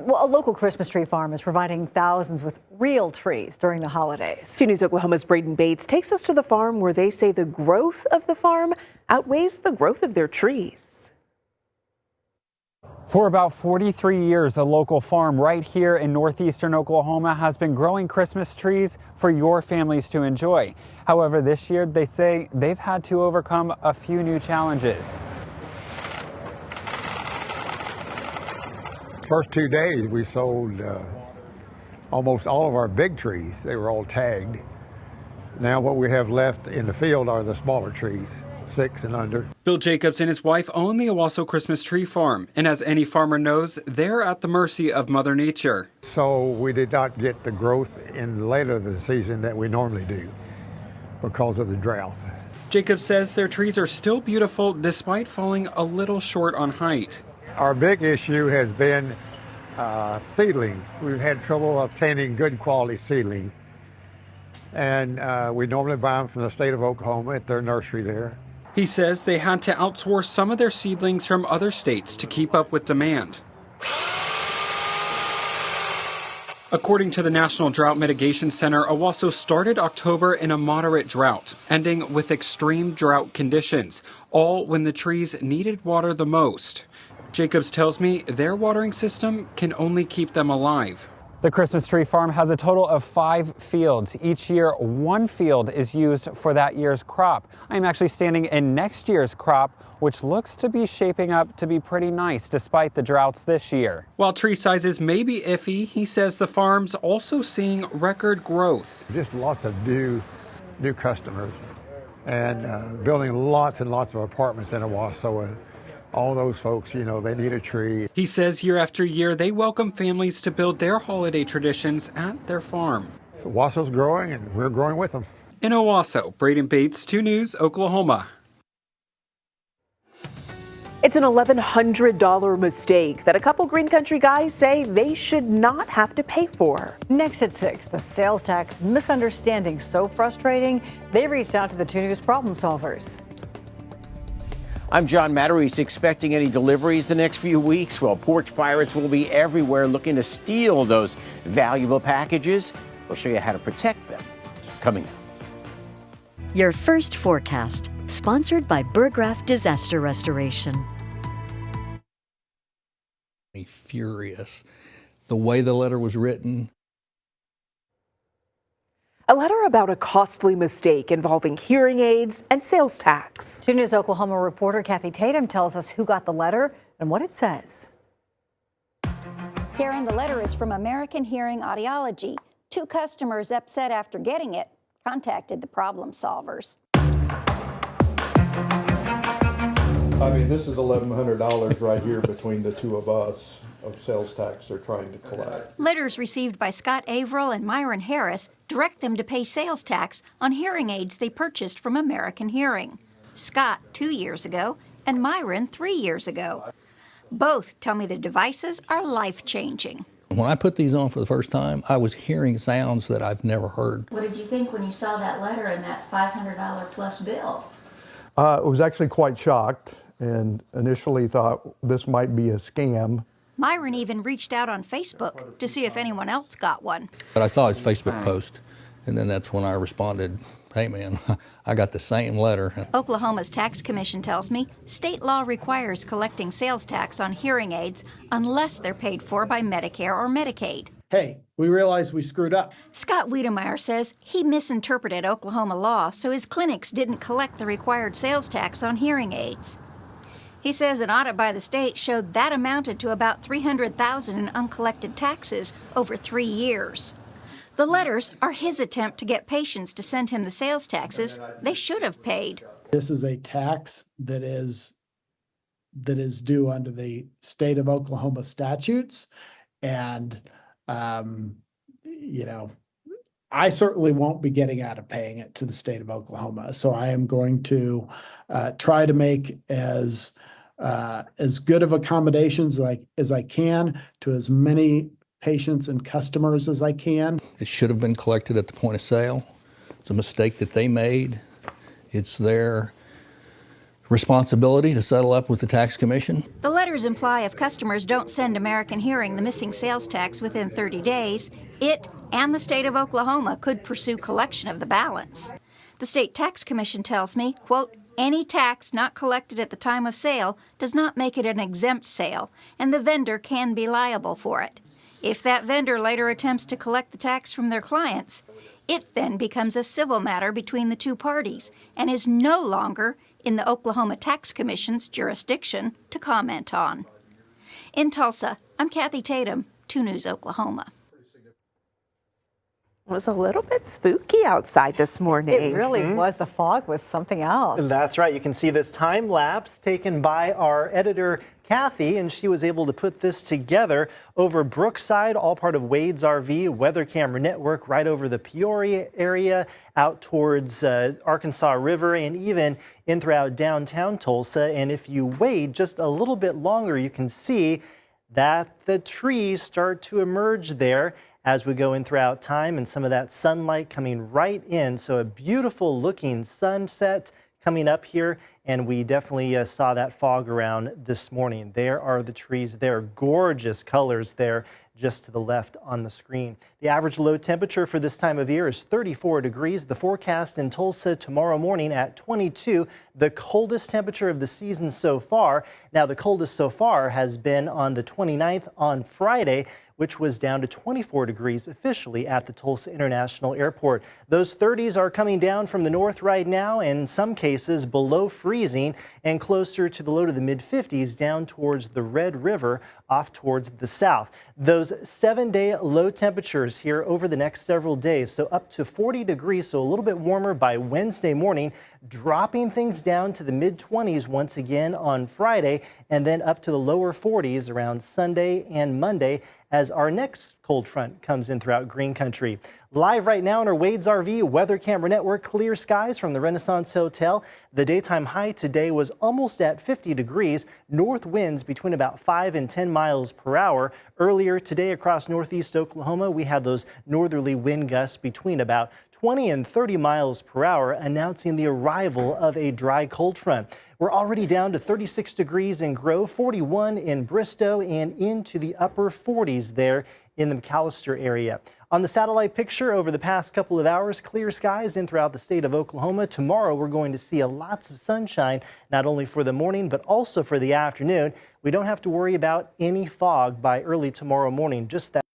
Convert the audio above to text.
Well, a local Christmas tree farm is providing thousands with real trees during the holidays. 2 News Oklahoma's Braden Bates takes us to the farm where they say the growth of the farm outweighs the growth of their trees. For about 43 years, a local farm right here in northeastern Oklahoma has been growing Christmas trees for your families to enjoy. However, this year they say they've had to overcome a few new challenges. First 2 days we sold almost all of our big trees. They were all tagged. Now what we have left in the field are the smaller trees, 6 and under. Bill Jacobs and his wife own the Owasso Christmas tree farm, and as any farmer knows, they're at the mercy of Mother Nature. So we did not get the growth in later the season that we normally do because of the drought. Jacobs says their trees are still beautiful despite falling a little short on height. Our big issue has been seedlings. We've had trouble obtaining good quality seedlings. And we normally buy them from the state of Oklahoma at their nursery there. He says they had to outsource some of their seedlings from other states to keep up with demand. According to the National Drought Mitigation Center, Owasso started October in a moderate drought, ending with extreme drought conditions, all when the trees needed water the most. Jacobs tells me their watering system can only keep them alive. The Christmas tree farm has a total of 5 fields. Each year, 1 field is used for that year's crop. I'm actually standing in next year's crop, which looks to be shaping up to be pretty nice despite the droughts this year. While tree sizes may be iffy, he says the farm's also seeing record growth. Just lots of new customers and building lots and lots of apartments in Owasso. And all those folks, you know, they need a tree. He says year after year, they welcome families to build their holiday traditions at their farm. So Owasso's growing, and we're growing with them. In Owasso, Braden Bates, 2 News, Oklahoma. It's an $1,100 mistake that a couple Green Country guys say they should not have to pay for. Next at 6, the sales tax misunderstanding so frustrating, they reached out to the 2 News problem solvers. I'm John Matarese. Expecting any deliveries the next few weeks? Well, porch pirates will be everywhere looking to steal those valuable packages. We'll show you how to protect them coming up. Your first forecast, sponsored by Burgraff Disaster Restoration. Furious. The way the letter was written. A letter about a costly mistake involving hearing aids and sales tax. 2 News Oklahoma reporter Kathy Tatum tells us who got the letter and what it says. Karen, the letter is from American Hearing Audiology. 2 customers upset after getting it contacted the problem solvers. I mean, this is $1,100 right here between the 2 of us of sales tax they're trying to collect. Letters received by Scott Averill and Myron Harris direct them to pay sales tax on hearing aids they purchased from American Hearing. Scott 2 years ago and Myron 3 years ago. Both tell me the devices are life-changing. When I put these on for the first time, I was hearing sounds that I've never heard. What did you think when you saw that letter and that $500 plus bill? I was actually quite shocked and initially thought this might be a scam. Myron even reached out on Facebook to see if anyone else got one. But I saw his Facebook post, and then that's when I responded, hey man, I got the same letter. Oklahoma's tax commission tells me state law requires collecting sales tax on hearing aids unless they're paid for by Medicare or Medicaid. Hey, we realize we screwed up. Scott Wiedemeyer says he misinterpreted Oklahoma law, so his clinics didn't collect the required sales tax on hearing aids. He says an audit by the state showed that amounted to about $300,000 in uncollected taxes over 3 years. The letters are his attempt to get patients to send him the sales taxes they should have paid. This is a tax that is due under the state of Oklahoma statutes. And, I certainly won't be getting out of paying it to the state of Oklahoma. So I am going to try to make as good of accommodations as I can to as many patients and customers as I can. It should have been collected at the point of sale. It's a mistake that they made. It's their responsibility to settle up with the tax commission. The letters imply if customers don't send American Hearing the missing sales tax within 30 days, it and the state of Oklahoma could pursue collection of the balance. The state tax commission tells me, quote, any tax not collected at the time of sale does not make it an exempt sale, and the vendor can be liable for it. If that vendor later attempts to collect the tax from their clients, it then becomes a civil matter between the two parties and is no longer in the Oklahoma Tax Commission's jurisdiction to comment on. In Tulsa, I'm Kathy Tatum, 2 News Oklahoma. It was a little bit spooky outside this morning. It really was. The fog was something else. That's right. You can see this time lapse taken by our editor, Kathy, and she was able to put this together over Brookside, all part of Wade's RV weather camera network, right over the Peoria area, out towards Arkansas River, and even in throughout downtown Tulsa. And if you wait just a little bit longer, you can see that the trees start to emerge there as we go in throughout time, and some of that sunlight coming right in. So a beautiful looking sunset coming up here, and we definitely saw that fog around this morning. There are the trees there, gorgeous colors there just to the left on the screen. The average low temperature for this time of year is 34 degrees. The forecast in Tulsa tomorrow morning at 22, the coldest temperature of the season so far. Now the coldest so far has been on the 29th on Friday, which was down to 24 degrees officially at the Tulsa International Airport. Those 30s are coming down from the north right now, and in some cases below freezing and closer to the low to the mid-50s down towards the Red River off towards the south. Those 7-day low temperatures here over the next several days, so up to 40 degrees, so a little bit warmer by Wednesday morning, dropping things down to the mid-20s once again on Friday, and then up to the lower 40s around Sunday and Monday as our next cold front comes in throughout Green Country. Live right now on our Wade's RV weather camera network, clear skies from the Renaissance Hotel. The daytime high today was almost at 50 degrees, north winds between about 5 and 10 miles per hour. Earlier today across northeast Oklahoma, we had those northerly wind gusts between about 20 and 30 miles per hour, announcing the arrival of a dry cold front. We're already down to 36 degrees in Grove, 41 in Bristow, and into the upper 40s there in the McAllister area. On the satellite picture over the past couple of hours, clear skies in throughout the state of Oklahoma. Tomorrow we're going to see lots of sunshine, not only for the morning, but also for the afternoon. We don't have to worry about any fog by early tomorrow morning, just that